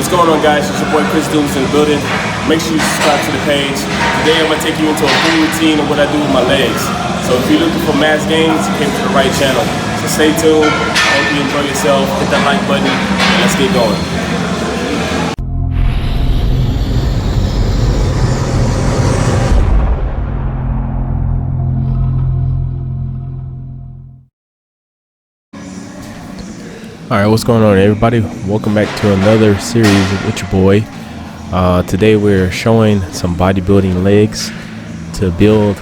What's going on, guys? It's your boy Chris Dooms in the building. Make sure you subscribe to the page. Today I'm going to take you into a full routine of what I do with my legs. So if you're looking for mass gains, you came to the right channel. So stay tuned. I hope you enjoy yourself. Hit that like button and let's get going. Alright, what's going on, everybody? Welcome back to another series with your boy. Today we're showing some bodybuilding legs to build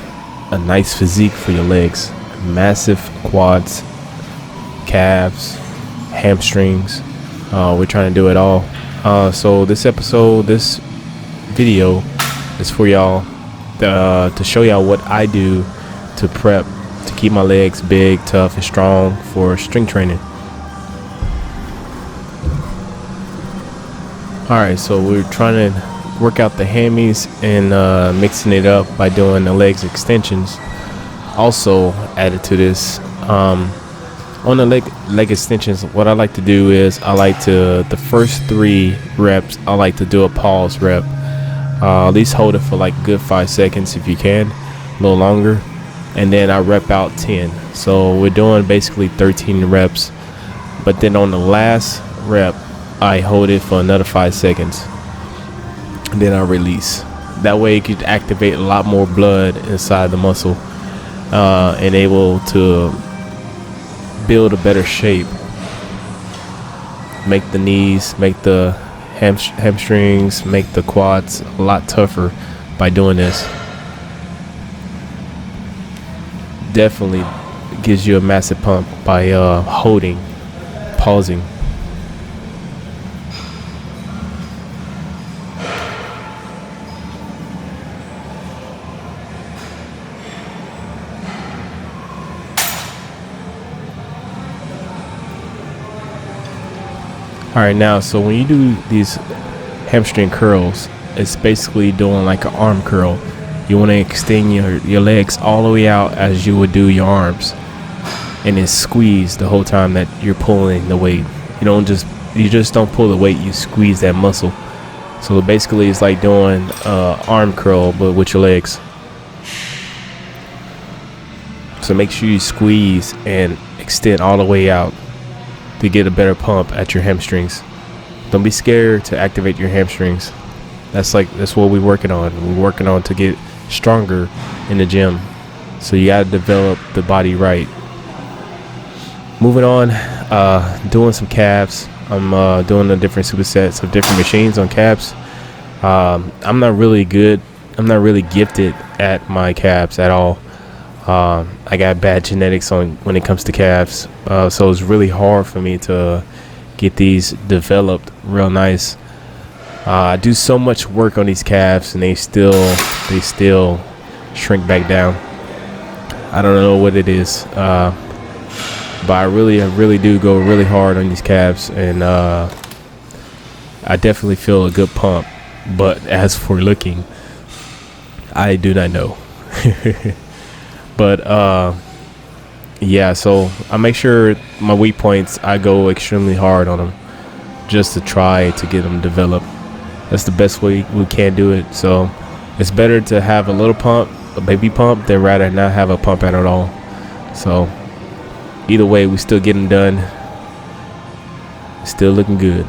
a nice physique for your legs. Massive quads, calves, hamstrings. We're trying to do it all. So this video is for y'all to show y'all what I do to prep to keep my legs big, tough, and strong for strength training. Alright, so we're trying to work out the hammies and mixing it up by doing the legs extensions. Also added to this, on the leg extensions, what I like to do is the first 3 reps, I like to do a pause rep. At least hold it for like a good 5 seconds if you can, a little longer, and then I rep out 10. So we're doing basically 13 reps, but then on the last rep I hold it for another 5 seconds, and then I release. That way it could activate a lot more blood inside the muscle, and able to build a better shape, make the knees, make the hamstrings, make the quads a lot tougher by doing this. Definitely gives you a massive pump by pausing. Alright, now so when you do these hamstring curls, it's basically doing like an arm curl. You want to extend your legs all the way out as you would do your arms, and then squeeze the whole time that you're pulling the weight. You just don't pull the weight, you squeeze that muscle. So basically it's like doing arm curl but with your legs. So make sure you squeeze and extend all the way out to get a better pump at your hamstrings. Don't be scared to activate your hamstrings. That's what we're working on. We're working on to get stronger in the gym. So you gotta develop the body right. Moving on, doing some calves. I'm doing the different supersets of different machines on calves. I'm not really gifted at my calves at all. I got bad genetics when it comes to calves, so it's really hard for me to get these developed real nice. I do so much work on these calves and they still shrink back down. I don't know what it is, but I really do go really hard on these calves, and I definitely feel a good pump. But as for looking, I do not know. But yeah, so I make sure my weak points, I go extremely hard on them just to try to get them developed. That's the best way we can do it. So it's better to have a little pump, a baby pump, than rather not have a pump at all. So either way, we still get them done. Still looking good.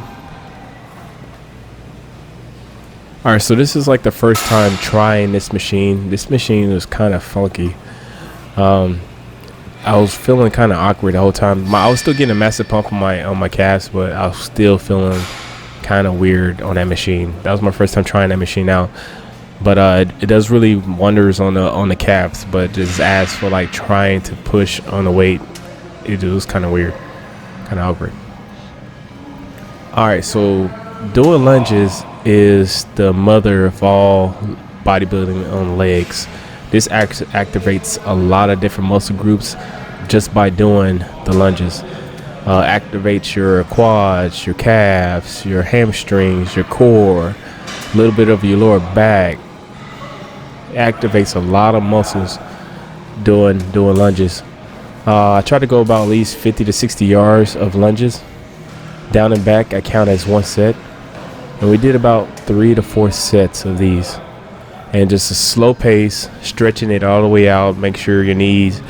Alright, so this is like the first time trying this machine. This machine was kind of funky. I was feeling kind of awkward the whole time. I was still getting a massive pump on my calves, but I was still feeling kind of weird on that machine. That was my first time trying that machine out. But it does really wonders on the calves. But just as for like trying to push on the weight, it was kind of weird, kind of awkward. All right, so doing lunges is the mother of all bodybuilding on legs. This activates a lot of different muscle groups just by doing the lunges. Activates your quads, your calves, your hamstrings, your core, a little bit of your lower back. It activates a lot of muscles doing lunges. I try to go about at least 50 to 60 yards of lunges. Down and back, I count as one set. And we did about 3 to 4 sets of these, and just a slow pace, stretching it all the way out. Make sure your knees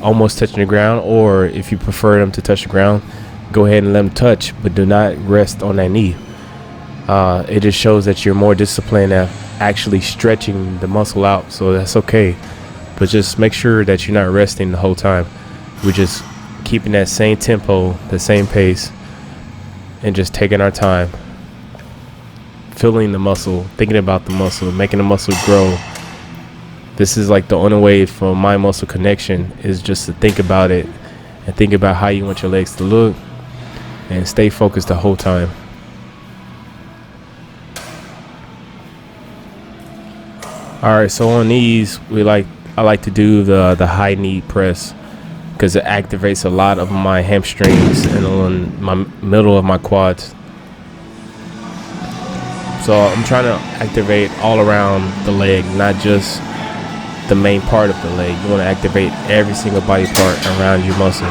almost touching the ground, or if you prefer them to touch the ground, go ahead and let them touch, but do not rest on that knee. It just shows that you're more disciplined at actually stretching the muscle out, so that's okay. But just make sure that you're not resting the whole time. We're just keeping that same tempo, the same pace, and just taking our time, feeling the muscle, thinking about the muscle, making the muscle grow. This is like the only way for mind muscle connection, is just to think about it and think about how you want your legs to look, and stay focused the whole time. Alright, so on these, I like to do the high knee press, because it activates a lot of my hamstrings and on my middle of my quads. So I'm trying to activate all around the leg, not just the main part of the leg. You want to activate every single body part around your muscle.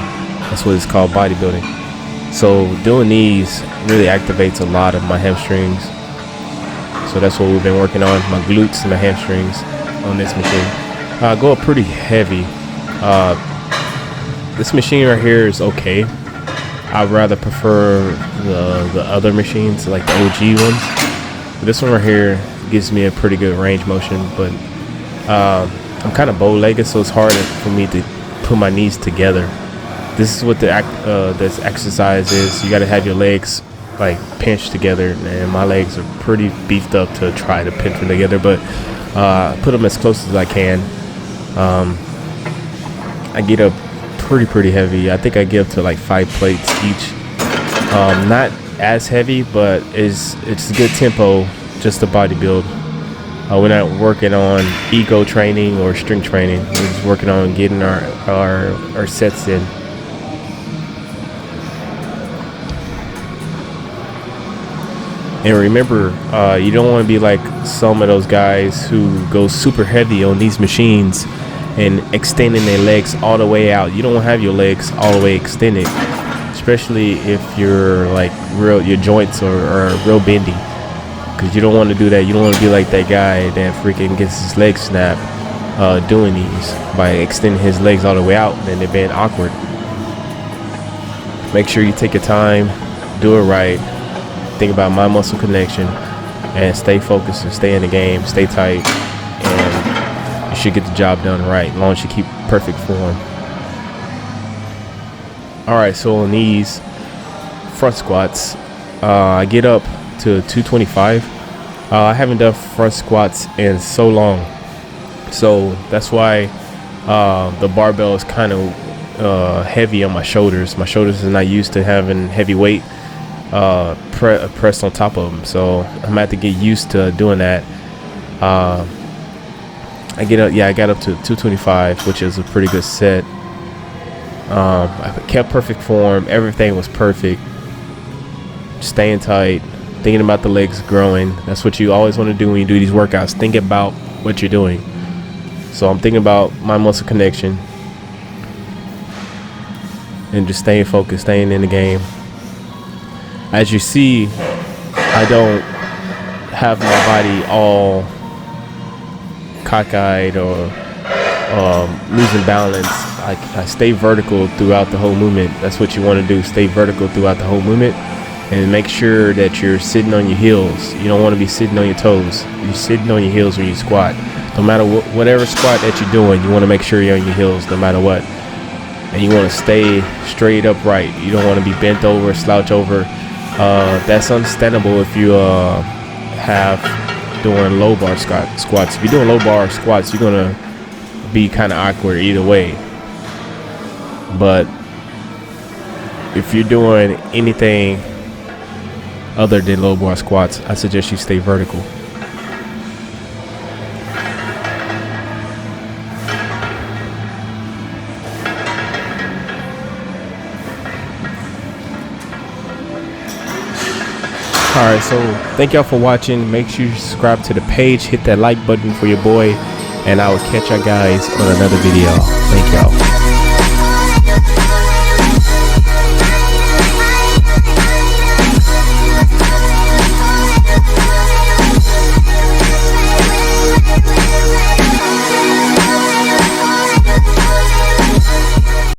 That's what it's called, bodybuilding. So doing these really activates a lot of my hamstrings. So that's what we've been working on, my glutes and my hamstrings on this machine. I go up pretty heavy. This machine right here is okay. I'd rather prefer the other machines, like the OG ones. But this one right here gives me a pretty good range motion, but I'm kind of bow-legged, so it's hard for me to put my knees together. This is what this exercise is. You got to have your legs like pinched together, and my legs are pretty beefed up to try to pinch them together, but put them as close as I can. I get up pretty heavy. I think I get up to like 5 plates each. Not as heavy, but it's good tempo, just to body build. We're not working on ego training or strength training. We're just working on getting our sets in. And remember, you don't want to be like some of those guys who go super heavy on these machines and extending their legs all the way out. You don't want to have your legs all the way extended, especially if you're like your joints are real bendy, because you don't want to do that. You don't want to be like that guy that freaking gets his legs snapped doing these by extending his legs all the way out, and then they're being awkward. Make sure you take your time, do it right, think about mind muscle connection, and stay focused and stay in the game, stay tight, and you should get the job done right, as long as you keep perfect form. Alright, so on these front squats, I get up to 225. I haven't done front squats in so long, so that's why the barbell is kind of heavy on my shoulders. My shoulders are not used to having heavy weight pressed on top of them, so I'm gonna have to get used to doing that. I got up to 225, which is a pretty good set. I kept perfect form. Everything was perfect. Staying tight, thinking about the legs growing. That's what you always want to do when you do these workouts. Think about what you're doing. So I'm thinking about my muscle connection and just staying focused, staying in the game. As you see, I don't have my body all cockeyed or losing balance. I stay vertical throughout the whole movement. That's what you want to do. Stay vertical throughout the whole movement, and make sure that you're sitting on your heels. You don't want to be sitting on your toes. You're sitting on your heels when you squat. No matter whatever squat that you're doing, you want to make sure you're on your heels no matter what. And you want to stay straight upright. You don't want to be bent over, slouch over. That's understandable if you have doing low bar squats. If you're doing low bar squats, you're gonna be kind of awkward either way. But if you're doing anything other than low bar squats, I suggest you stay vertical. Alright, so thank y'all for watching. Make sure you subscribe to the page, hit that like button for your boy, and I will catch y'all guys on another video. Thank y'all.